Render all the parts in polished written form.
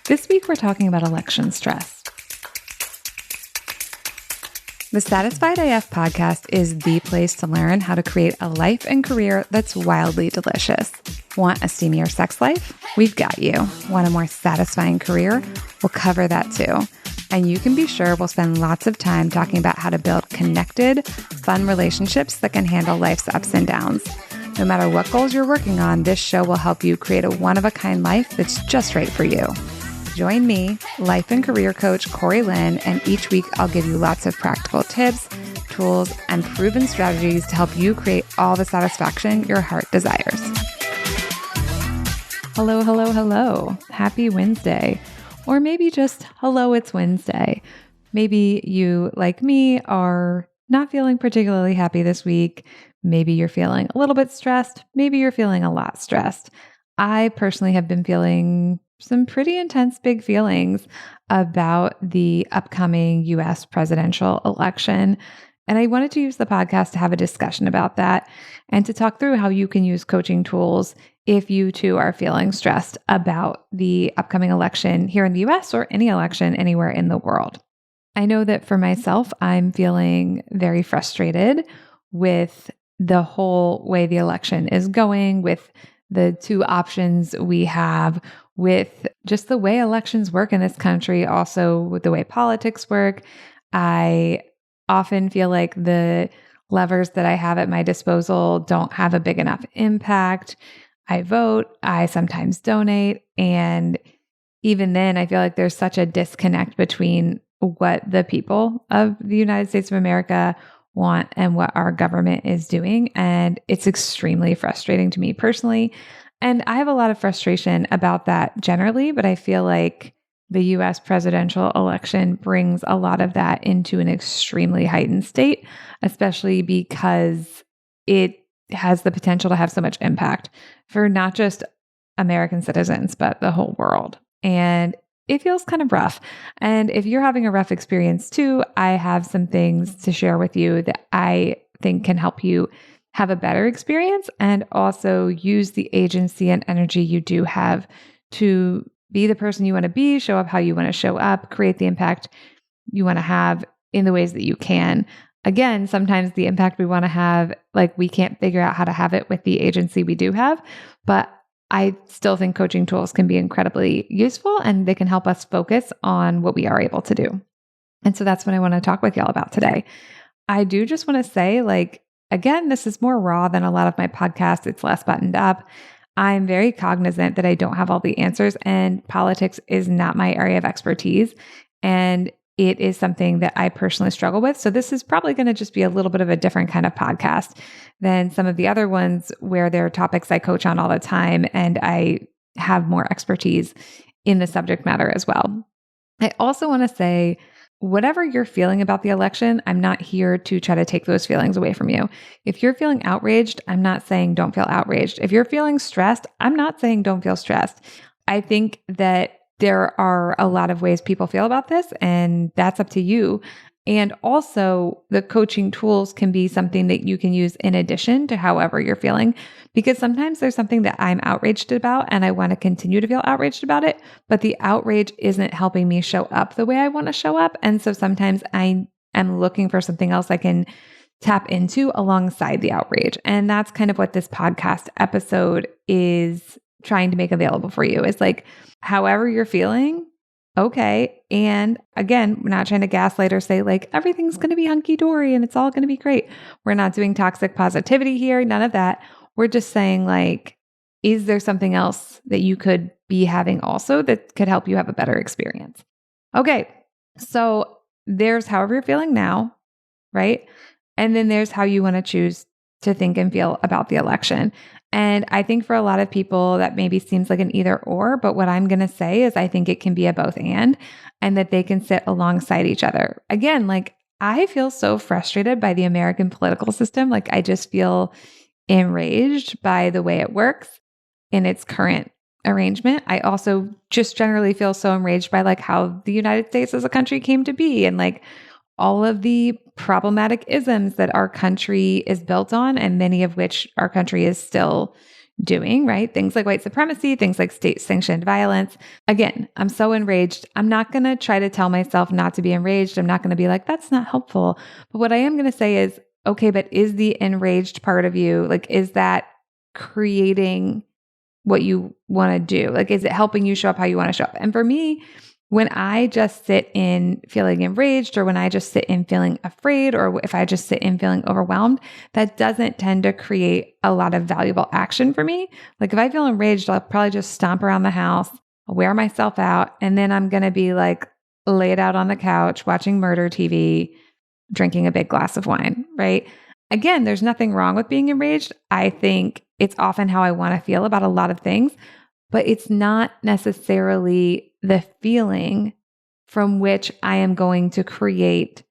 This week, we're talking about election stress. The Satisfied AF podcast is the place to learn how to create a life and career that's wildly delicious. Want a steamier sex life? We've got you. Want a more satisfying career? We'll cover that too. And you can be sure we'll spend lots of time talking about how to build connected, fun relationships that can handle life's ups and downs. No matter what goals you're working on, this show will help you create a one-of-a-kind life that's just right for you. Join me, life and career coach Corey Lynn, and each week I'll give you lots of practical tips, tools, and proven strategies to help you create all the satisfaction your heart desires. Hello, hello, hello. Happy Wednesday. Or maybe just hello, it's Wednesday. Maybe you, like me, are not feeling particularly happy this week. Maybe you're feeling a little bit stressed. Maybe you're feeling a lot stressed. I personally have been feeling some pretty intense big feelings about the upcoming US presidential election. And I wanted to use the podcast to have a discussion about that and to talk through how you can use coaching tools if you too are feeling stressed about the upcoming election here in the US or any election anywhere in the world. I know that for myself, I'm feeling very frustrated with the whole way the election is going, with the two options we have, with just the way elections work in this country, also with the way politics work. I often feel like the levers that I have at my disposal don't have a big enough impact. I vote, I sometimes donate, and even then I feel like there's such a disconnect between what the people of the United States of America want and what our government is doing. And it's extremely frustrating to me personally. And I have a lot of frustration about that generally, but I feel like the US presidential election brings a lot of that into an extremely heightened state, especially because it has the potential to have so much impact for not just American citizens, but the whole world. And it feels kind of rough. And if you're having a rough experience too, I have some things to share with you that I think can help you have a better experience and also use the agency and energy you do have to be the person you want to be, show up how you want to show up, create the impact you want to have in the ways that you can. Again, sometimes the impact we want to have, like we can't figure out how to have it with the agency we do have, but I still think coaching tools can be incredibly useful and they can help us focus on what we are able to do. And so that's what I want to talk with y'all about today. I do just want to say, again, this is more raw than a lot of my podcasts. It's less buttoned up. I'm very cognizant that I don't have all the answers, and politics is not my area of expertise. And it is something that I personally struggle with. So this is probably going to just be a little bit of a different kind of podcast than some of the other ones where there are topics I coach on all the time and I have more expertise in the subject matter as well. I also want to say, whatever you're feeling about the election, I'm not here to try to take those feelings away from you. If you're feeling outraged, I'm not saying don't feel outraged. If you're feeling stressed, I'm not saying don't feel stressed. I think that there are a lot of ways people feel about this, and that's up to you. And also, the coaching tools can be something that you can use in addition to however you're feeling, because sometimes there's something that I'm outraged about and I want to continue to feel outraged about it, but the outrage isn't helping me show up the way I want to show up. And so sometimes I am looking for something else I can tap into alongside the outrage. And that's kind of what this podcast episode is trying to make available for you. Is like, however you're feeling, okay. And again, we're not trying to gaslight or say like everything's going to be hunky dory and it's all going to be great. We're not doing toxic positivity here. None of that. We're just saying like, is there something else that you could be having also that could help you have a better experience? Okay. So there's however you're feeling now, right? And then there's how you want to choose to think and feel about the election. And I think for a lot of people that maybe seems like an either or, but what I'm going to say is I think it can be a both and that they can sit alongside each other. Again, like I feel so frustrated by the American political system. Like I just feel enraged by the way it works in its current arrangement. I also just generally feel so enraged by like how the United States as a country came to be and like all of the problematic isms that our country is built on, and many of which our country is still doing, right? Things like white supremacy, things like state sanctioned violence. Again, I'm so enraged. I'm not going to try to tell myself not to be enraged. I'm not going to be like, that's not helpful. But what I am going to say is, okay, but is the enraged part of you, like, is that creating what you want to do? Like, is it helping you show up how you want to show up? And for me, when I just sit in feeling enraged, or when I just sit in feeling afraid, or if I just sit in feeling overwhelmed, that doesn't tend to create a lot of valuable action for me. Like if I feel enraged, I'll probably just stomp around the house, I'll wear myself out, and then I'm going to be like laid out on the couch watching murder TV, drinking a big glass of wine, right? Again, there's nothing wrong with being enraged. I think it's often how I want to feel about a lot of things, but it's not necessarily the feeling from which I am going to create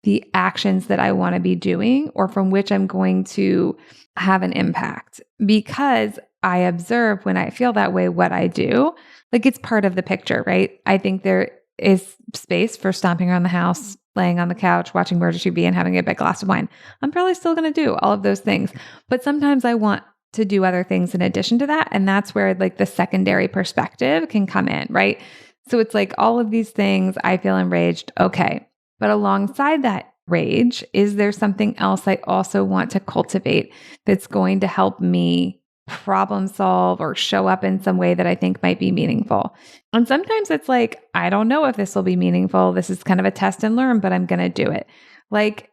the actions that I want to be doing, or from which I'm going to have an impact. Because I observe when I feel that way, what I do, like it's part of the picture, right? I think there is space for stomping around the house, laying on the couch, watching murder TV, and having a big glass of wine. I'm probably still going to do all of those things. But sometimes I want to do other things in addition to that. And that's where like the secondary perspective can come in, right? So it's like all of these things, I feel enraged. Okay. But alongside that rage, is there something else I also want to cultivate that's going to help me problem solve or show up in some way that I think might be meaningful? And sometimes it's like, I don't know if this will be meaningful. This is kind of a test and learn, but I'm going to do it. Like,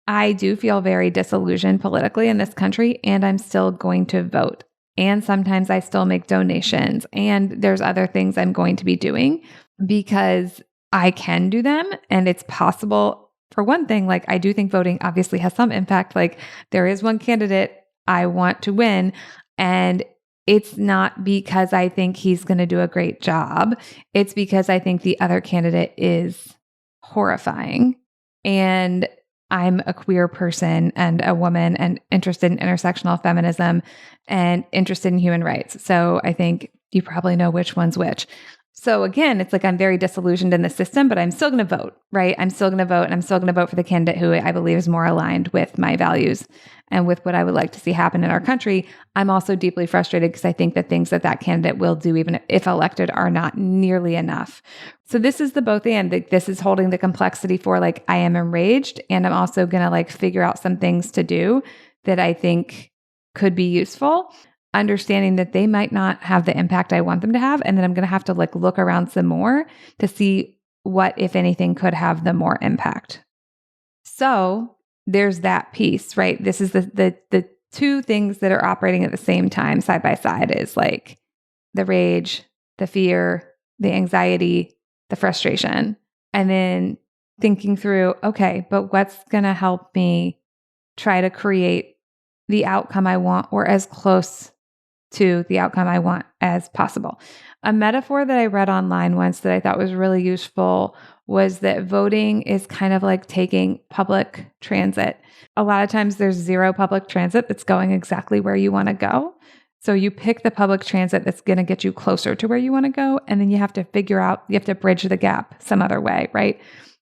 I do feel very disillusioned politically in this country, and I'm still going to vote. And sometimes I still make donations, and there's other things I'm going to be doing because I can do them, and it's possible. For one thing, like I do think voting obviously has some impact. Like there is one candidate I want to win, and it's not because I think he's going to do a great job. It's because I think the other candidate is horrifying. And I'm a queer person and a woman and interested in intersectional feminism and interested in human rights. So I think you probably know which one's which. So again, it's like I'm very disillusioned in the system, but I'm still going to vote, right? I'm still going to vote, and I'm still going to vote for the candidate who I believe is more aligned with my values and with what I would like to see happen in our country. I'm also deeply frustrated because I think the things that that candidate will do, even if elected, are not nearly enough. So this is the both and. This is holding the complexity for like, I am enraged, and I'm also going to like figure out some things to do that I think could be useful, understanding that they might not have the impact I want them to have. And then I'm going to have to like look around some more to see what, if anything, could have the more impact. So there's that piece, right? This is the two things that are operating at the same time, side by side, is like the rage, the fear, the anxiety, the frustration, and then thinking through, okay, but what's going to help me try to create the outcome I want, or as close to the outcome I want as possible. A metaphor that I read online once that I thought was really useful was that voting is kind of like taking public transit. A lot of times there's zero public transit that's going exactly where you want to go. So you pick the public transit that's going to get you closer to where you want to go. And then you have to figure out, you have to bridge the gap some other way, right?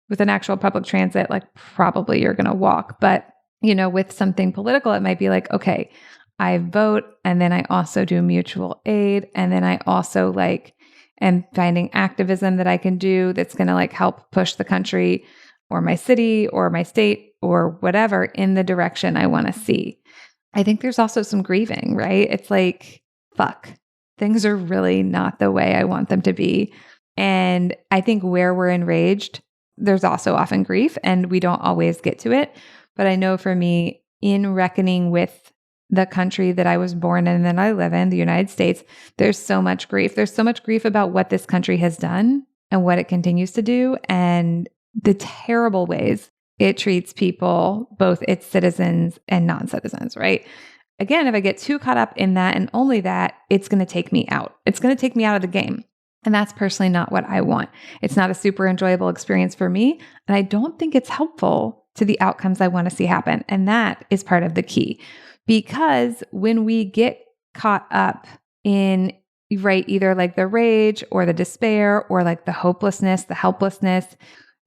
With an actual public transit, like probably you're going to walk. But, you know, with something political, it might be like, okay, I vote, and then I also do mutual aid, and then I also like am finding activism that I can do that's going to like help push the country or my city or my state or whatever in the direction I want to see. I think there's also some grieving, right? It's like, fuck, things are really not the way I want them to be. And I think where we're enraged, there's also often grief, and we don't always get to it. But I know for me, in reckoning with the country that I was born in and that I live in, the United States, there's so much grief. There's so much grief about what this country has done and what it continues to do, and the terrible ways it treats people, both its citizens and non-citizens, right? Again, if I get too caught up in that and only that, it's going to take me out. It's going to take me out of the game. And that's personally not what I want. It's not a super enjoyable experience for me. And I don't think it's helpful to the outcomes I want to see happen. And that is part of the key. Because when we get caught up in, right, either like the rage or the despair or like the hopelessness, the helplessness,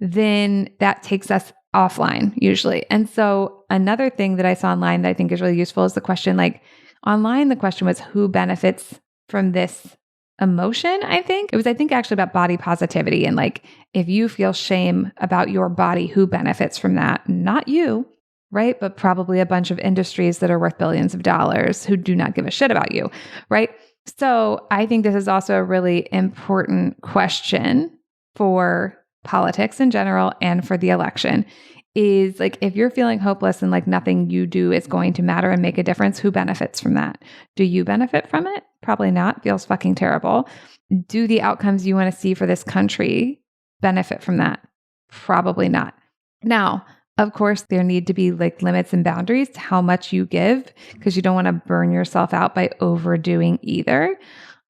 then that takes us offline usually. And so another thing that I saw online that I think is really useful is the question like, online, the question was who benefits from this emotion, I think. It was, I think, actually about body positivity. And like, if you feel shame about your body, who benefits from that? Not you, right? But probably a bunch of industries that are worth billions of dollars who do not give a shit about you, right? So I think this is also a really important question for politics in general and for the election. Is like, if you're feeling hopeless and like nothing you do is going to matter and make a difference, who benefits from that? Do you benefit from it? Probably not. Feels fucking terrible. Do the outcomes you want to see for this country benefit from that? Probably not. Now, of course, there need to be like limits and boundaries to how much you give, because you don't want to burn yourself out by overdoing either.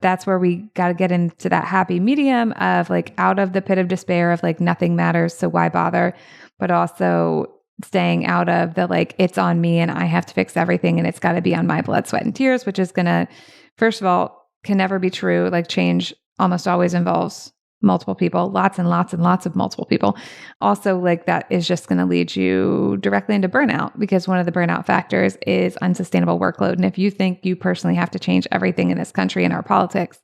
That's where we got to get into that happy medium of like out of the pit of despair of like nothing matters, so why bother? But also staying out of the like, it's on me and I have to fix everything and it's got to be on my blood, sweat, and tears, which is going to, first of all, can never be true. Like change almost always involves multiple people, lots and lots and lots of multiple people. Also, like that is just going to lead you directly into burnout, because one of the burnout factors is unsustainable workload. And if you think you personally have to change everything in this country and our politics,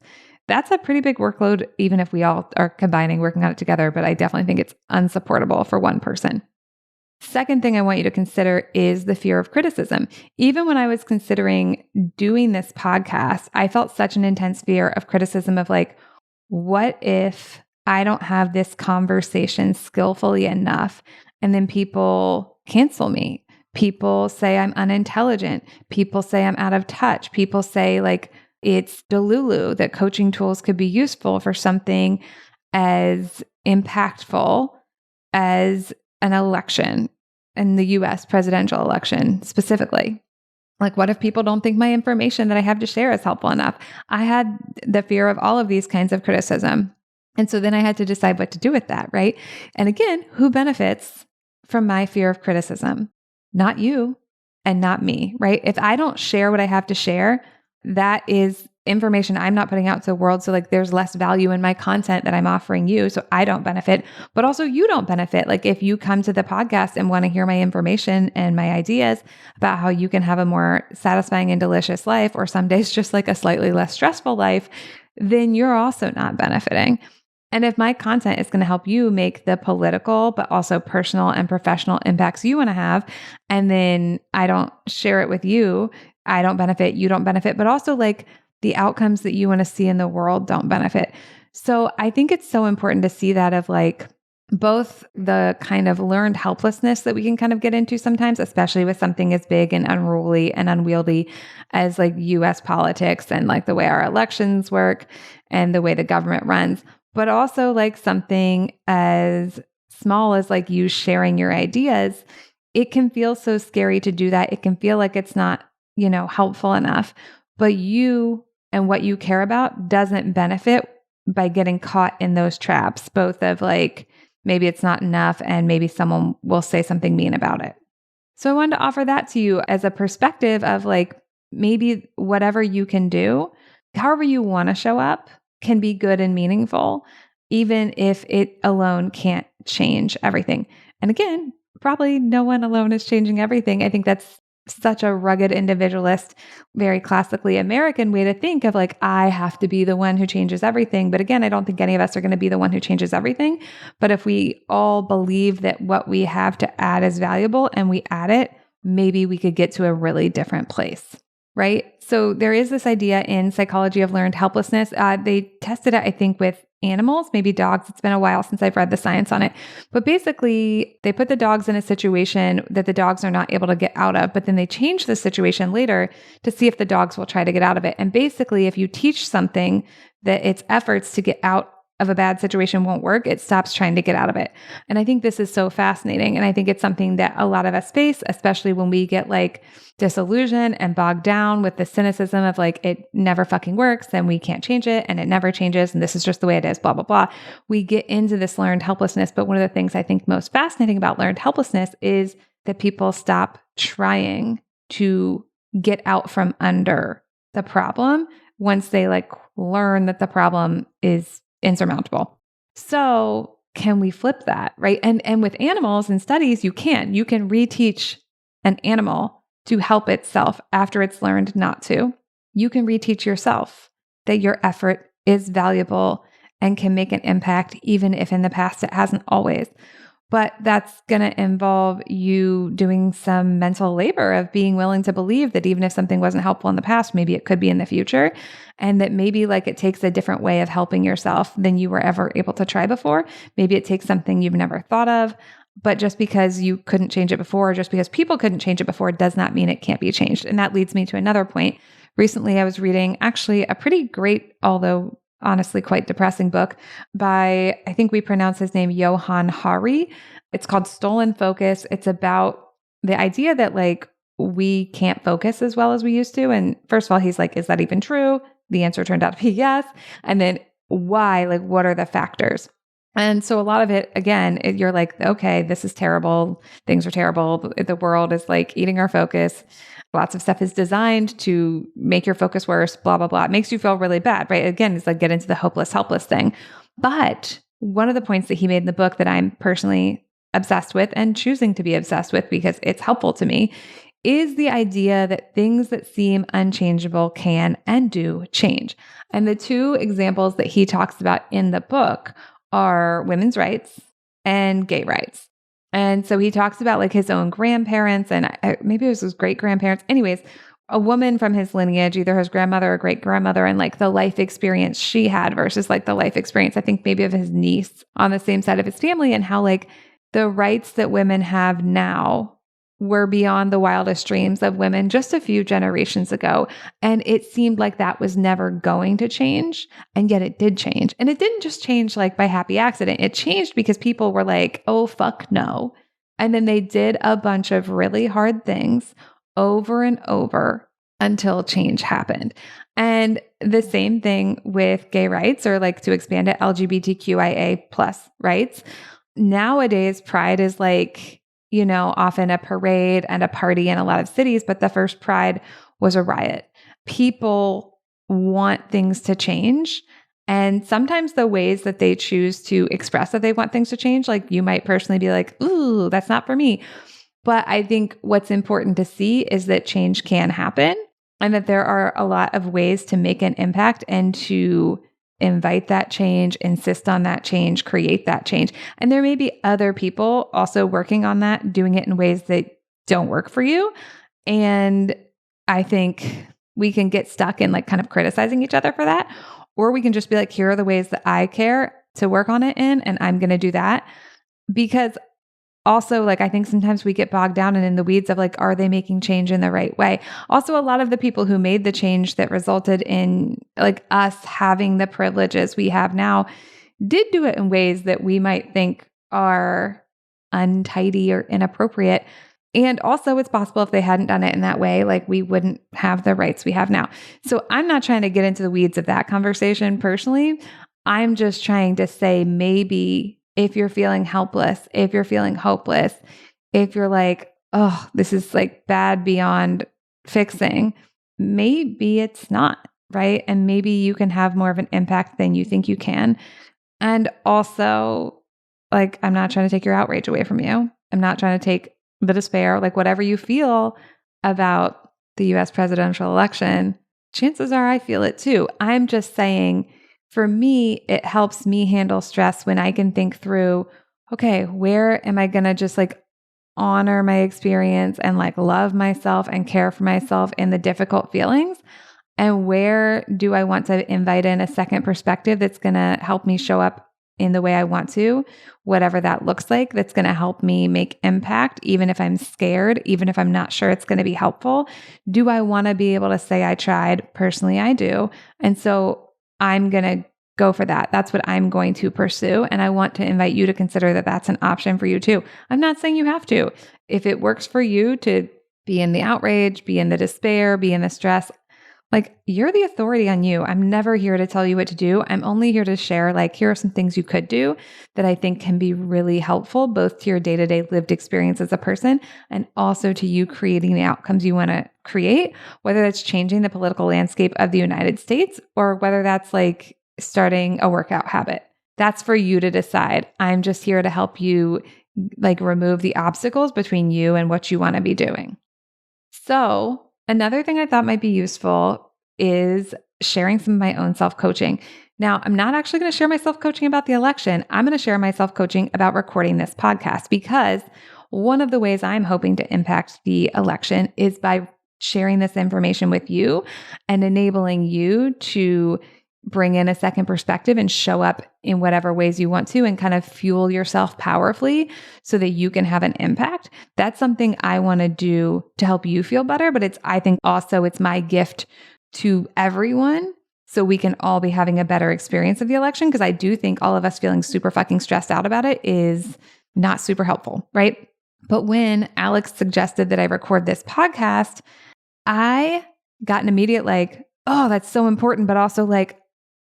that's a pretty big workload, even if we all are combining, working on it together. But I definitely think it's unsupportable for one person. Second thing I want you to consider is the fear of criticism. Even when I was considering doing this podcast, I felt such an intense fear of criticism of like, what if I don't have this conversation skillfully enough and then people cancel me? People say I'm unintelligent. People say I'm out of touch. People say like it's delulu, that coaching tools could be useful for something as impactful as an election in the US presidential election specifically. Like, what if people don't think my information that I have to share is helpful enough? I had the fear of all of these kinds of criticism. And so then I had to decide what to do with that, right? And again, who benefits from my fear of criticism? Not you and not me, right? If I don't share what I have to share, that is information I'm not putting out to the world. So like there's less value in my content that I'm offering you. So I don't benefit, but also you don't benefit. Like if you come to the podcast and want to hear my information and my ideas about how you can have a more satisfying and delicious life, or some days just like a slightly less stressful life, then you're also not benefiting. And if my content is going to help you make the political, but also personal and professional impacts you want to have, and then I don't share it with you, I don't benefit, you don't benefit, but also like the outcomes that you want to see in the world don't benefit. So I think it's so important to see that of like both the kind of learned helplessness that we can kind of get into sometimes, especially with something as big and unruly and unwieldy as like US politics and like the way our elections work and the way the government runs, but also like something as small as like you sharing your ideas. It can feel so scary to do that. It can feel like it's not, helpful enough, but you and what you care about doesn't benefit by getting caught in those traps, both of like, maybe it's not enough and maybe someone will say something mean about it. So I wanted to offer that to you as a perspective of like, maybe whatever you can do, however you want to show up can be good and meaningful, even if it alone can't change everything. And again, probably no one alone is changing everything. I think that's such a rugged individualist, very classically American way to think of like, I have to be the one who changes everything. But again, I don't think any of us are going to be the one who changes everything. But if we all believe that what we have to add is valuable and we add it, maybe we could get to a really different place, right? So there is this idea in psychology of learned helplessness. They tested it, I think, with animals, maybe dogs. It's been a while since I've read the science on it. But basically, they put the dogs in a situation that the dogs are not able to get out of, but then they change the situation later to see if the dogs will try to get out of it. And basically, if you teach something that its efforts to get out of a bad situation won't work, it stops trying to get out of it. And I think this is so fascinating. And I think it's something that a lot of us face, especially when we get like disillusioned and bogged down with the cynicism of like, it never fucking works and we can't change it and it never changes and this is just the way it is, blah, blah, blah. We get into this learned helplessness. But one of the things I think most fascinating about learned helplessness is that people stop trying to get out from under the problem once they like learn that the problem is insurmountable. So can we flip that, right? And with animals and studies, you can reteach an animal to help itself after it's learned not to. You can reteach yourself that your effort is valuable and can make an impact, even if in the past it hasn't always. But that's going to involve you doing some mental labor of being willing to believe that even if something wasn't helpful in the past, maybe it could be in the future. And that maybe like it takes a different way of helping yourself than you were ever able to try before. Maybe it takes something you've never thought of. But just because you couldn't change it before, or just because people couldn't change it before, does not mean it can't be changed. And that leads me to another point. Recently, I was reading actually a pretty great, although honestly quite depressing book by, I think we pronounce his name, Johann Hari. It's called Stolen Focus. It's about the idea that like we can't focus as well as we used to. And first of all, he's like, is that even true? The answer turned out to be yes. And then why? Like, what are the factors? And so a lot of it, again, you're like, okay, this is terrible. Things are terrible. The world is like eating our focus. Lots of stuff is designed to make your focus worse, blah, blah, blah. It makes you feel really bad, right? Again, it's like get into the hopeless, helpless thing. But one of the points that he made in the book that I'm personally obsessed with and choosing to be obsessed with because it's helpful to me is the idea that things that seem unchangeable can and do change. And the two examples that he talks about in the book are women's rights and gay rights. And so he talks about like his own grandparents and maybe it was his great grandparents. Anyways, a woman from his lineage, either his grandmother or great grandmother, and like the life experience she had versus like the life experience, I think maybe of his niece on the same side of his family, and how like the rights that women have now were beyond the wildest dreams of women just a few generations ago. And it seemed like that was never going to change. And yet it did change. And it didn't just change like by happy accident. It changed because people were like, oh, fuck no. And then they did a bunch of really hard things over and over until change happened. And the same thing with gay rights, or like to expand it, LGBTQIA plus rights. Nowadays, Pride is like, you know, often a parade and a party in a lot of cities, but the first Pride was a riot. People want things to change. And sometimes the ways that they choose to express that they want things to change, like you might personally be like, ooh, that's not for me. But I think what's important to see is that change can happen and that there are a lot of ways to make an impact and to invite that change, insist on that change, create that change. And there may be other people also working on that, doing it in ways that don't work for you. And I think we can get stuck in like kind of criticizing each other for that. Or we can just be like, here are the ways that I care to work on it in, and I'm going to do that. Because also, like, I think sometimes we get bogged down and in the weeds of like, are they making change in the right way? Also, a lot of the people who made the change that resulted in like us having the privileges we have now did do it in ways that we might think are untidy or inappropriate. And also, it's possible if they hadn't done it in that way, like we wouldn't have the rights we have now. So I'm not trying to get into the weeds of that conversation personally. I'm just trying to say maybe if you're feeling helpless, if you're feeling hopeless, if you're like, oh, this is like bad beyond fixing, maybe it's not, right? And maybe you can have more of an impact than you think you can. And also, like, I'm not trying to take your outrage away from you. I'm not trying to take the despair, like whatever you feel about the US presidential election, chances are I feel it too. I'm just saying, for me, it helps me handle stress when I can think through, okay, where am I going to just like honor my experience and like love myself and care for myself in the difficult feelings? And where do I want to invite in a second perspective that's going to help me show up in the way I want to, whatever that looks like, that's going to help me make impact, even if I'm scared, even if I'm not sure it's going to be helpful? Do I want to be able to say I tried? Personally, I do. And so I'm going to go for that. That's what I'm going to pursue. And I want to invite you to consider that that's an option for you too. I'm not saying you have to. If it works for you to be in the outrage, be in the despair, be in the stress, like, you're the authority on you. I'm never here to tell you what to do. I'm only here to share, like, here are some things you could do that I think can be really helpful, both to your day-to-day lived experience as a person and also to you creating the outcomes you want to create, whether that's changing the political landscape of the United States or whether that's like starting a workout habit. That's for you to decide. I'm just here to help you like remove the obstacles between you and what you want to be doing. So another thing I thought might be useful is sharing some of my own self-coaching. Now, I'm not actually going to share my self-coaching about the election. I'm going to share my self-coaching about recording this podcast, because one of the ways I'm hoping to impact the election is by sharing this information with you and enabling you to bring in a second perspective and show up in whatever ways you want to and kind of fuel yourself powerfully so that you can have an impact. That's something I want to do to help you feel better, but I think also it's my gift to everyone so we can all be having a better experience of the election, because I do think all of us feeling super fucking stressed out about it is not super helpful, right? But when Alex suggested that I record this podcast, I got an immediate like, oh, that's so important, but also like,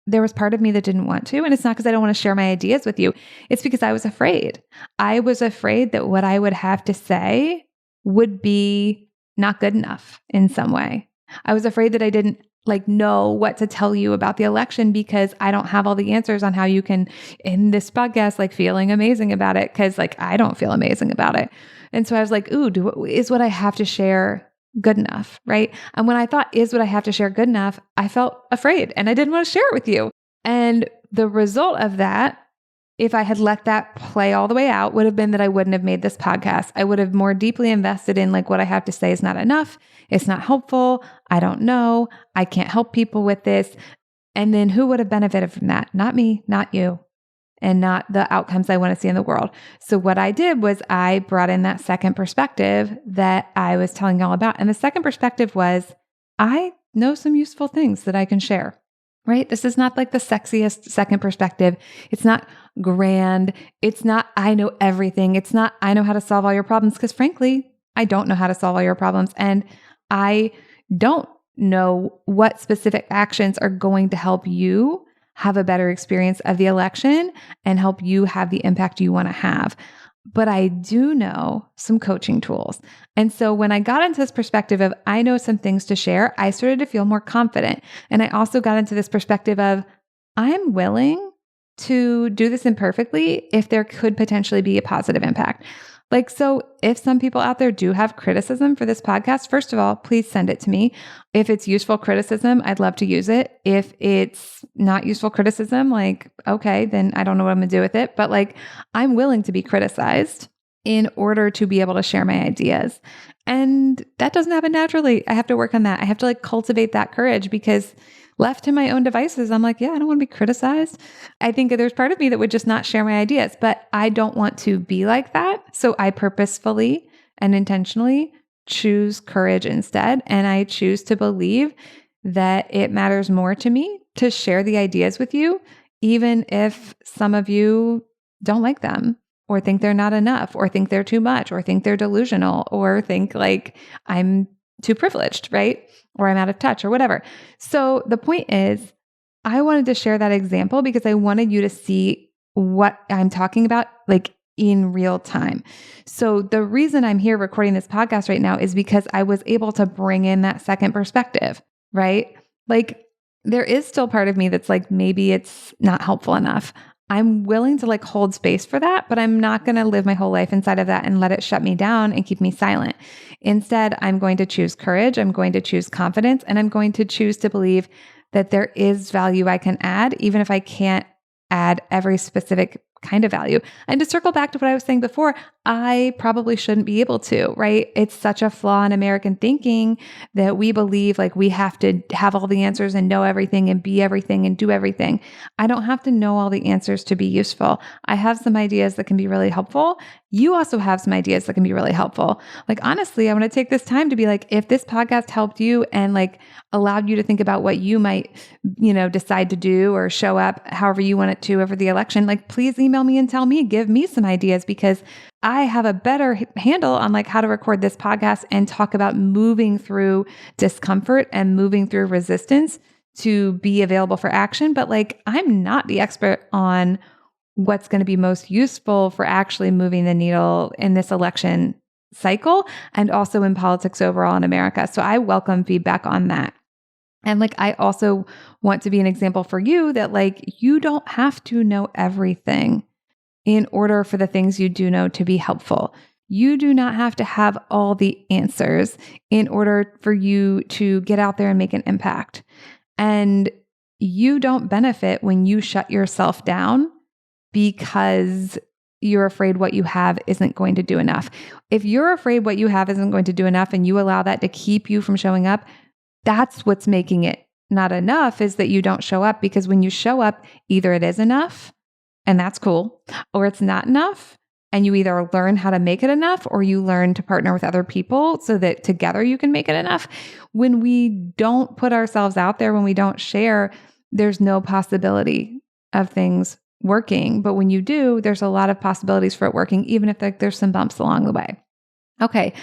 there was part of me that didn't want to. And it's not because I don't want to share my ideas with you. It's because I was afraid. I was afraid that what I would have to say would be not good enough in some way. I was afraid that I didn't know what to tell you about the election because I don't have all the answers on how you can, in this podcast, feeling amazing about it. Cause I don't feel amazing about it. And so I was like, ooh, is what I have to share good enough, right? And when I thought, is what I have to share good enough, I felt afraid and I didn't want to share it with you. And the result of that, if I had let that play all the way out, would have been that I wouldn't have made this podcast. I would have more deeply invested in what I have to say is not enough. It's not helpful. I don't know. I can't help people with this. And then who would have benefited from that? Not me, not you, and not the outcomes I want to see in the world. So what I did was I brought in that second perspective that I was telling y'all about. And the second perspective was, I know some useful things that I can share, right? This is not the sexiest second perspective. It's not grand. It's not, I know everything. It's not, I know how to solve all your problems. Because frankly, I don't know how to solve all your problems. And I don't know what specific actions are going to help you have a better experience of the election and help you have the impact you want to have. But I do know some coaching tools. And so when I got into this perspective of, I know some things to share, I started to feel more confident. And I also got into this perspective of, I'm willing to do this imperfectly if there could potentially be a positive impact. So if some people out there do have criticism for this podcast, first of all, please send it to me. If it's useful criticism, I'd love to use it. If it's not useful criticism, okay, then I don't know what I'm going to do with it. But I'm willing to be criticized in order to be able to share my ideas. And that doesn't happen naturally. I have to work on that. I have to cultivate that courage, because left to my own devices, I'm yeah, I don't want to be criticized. I think there's part of me that would just not share my ideas, but I don't want to be like that. So I purposefully and intentionally choose courage instead. And I choose to believe that it matters more to me to share the ideas with you, even if some of you don't like them, or think they're not enough, or think they're too much, or think they're delusional, or think I'm too privileged, right? Or I'm out of touch, or whatever. So the point is, I wanted to share that example because I wanted you to see what I'm talking about in real time. So the reason I'm here recording this podcast right now is because I was able to bring in that second perspective, right? There is still part of me that's maybe it's not helpful enough. I'm willing to hold space for that, but I'm not going to live my whole life inside of that and let it shut me down and keep me silent. Instead, I'm going to choose courage. I'm going to choose confidence, and I'm going to choose to believe that there is value I can add, even if I can't add every specific kind of value. And to circle back to what I was saying before, I probably shouldn't be able to, right? It's such a flaw in American thinking that we believe we have to have all the answers and know everything and be everything and do everything. I don't have to know all the answers to be useful. I have some ideas that can be really helpful. You also have some ideas that can be really helpful. Honestly, I want to take this time to be if this podcast helped you and allowed you to think about what you might, decide to do or show up however you want it to over the election, please email me and tell me, give me some ideas, because I have a better handle on how to record this podcast and talk about moving through discomfort and moving through resistance to be available for action. But I'm not the expert on what's going to be most useful for actually moving the needle in this election cycle and also in politics overall in America. So I welcome feedback on that. And I also want to be an example for you that you don't have to know everything in order for the things you do know to be helpful. You do not have to have all the answers in order for you to get out there and make an impact. And you don't benefit when you shut yourself down because you're afraid what you have isn't going to do enough. If you're afraid what you have isn't going to do enough and you allow that to keep you from showing up, that's what's making it not enough, is that you don't show up. Because when you show up, either it is enough and that's cool, or it's not enough. And you either learn how to make it enough or you learn to partner with other people so that together you can make it enough. When we don't put ourselves out there, when we don't share, there's no possibility of things working. But when you do, there's a lot of possibilities for it working, even if there's some bumps along the way. Okay.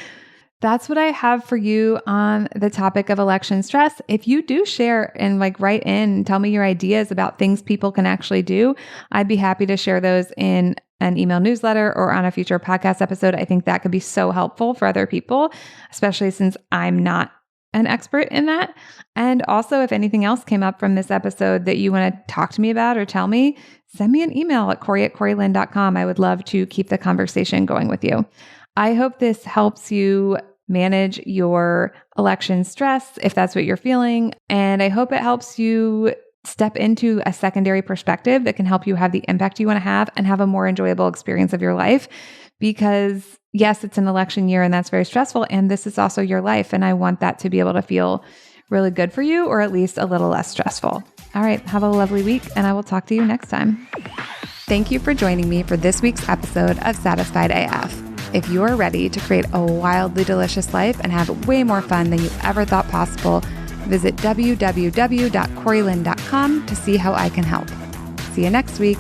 That's what I have for you on the topic of election stress. If you do share and write in and tell me your ideas about things people can actually do, I'd be happy to share those in an email newsletter or on a future podcast episode. I think that could be so helpful for other people, especially since I'm not an expert in that. And also, if anything else came up from this episode that you want to talk to me about or tell me, send me an email at Corey@CoreyLynn.com. I would love to keep the conversation going with you. I hope this helps you manage your election stress, if that's what you're feeling. And I hope it helps you step into a secondary perspective that can help you have the impact you want to have and have a more enjoyable experience of your life. Because yes, it's an election year and that's very stressful. And this is also your life. And I want that to be able to feel really good for you, or at least a little less stressful. All right. Have a lovely week and I will talk to you next time. Thank you for joining me for this week's episode of Satisfied AF. If you are ready to create a wildly delicious life and have way more fun than you ever thought possible, visit www.coreylynn.com to see how I can help. See you next week.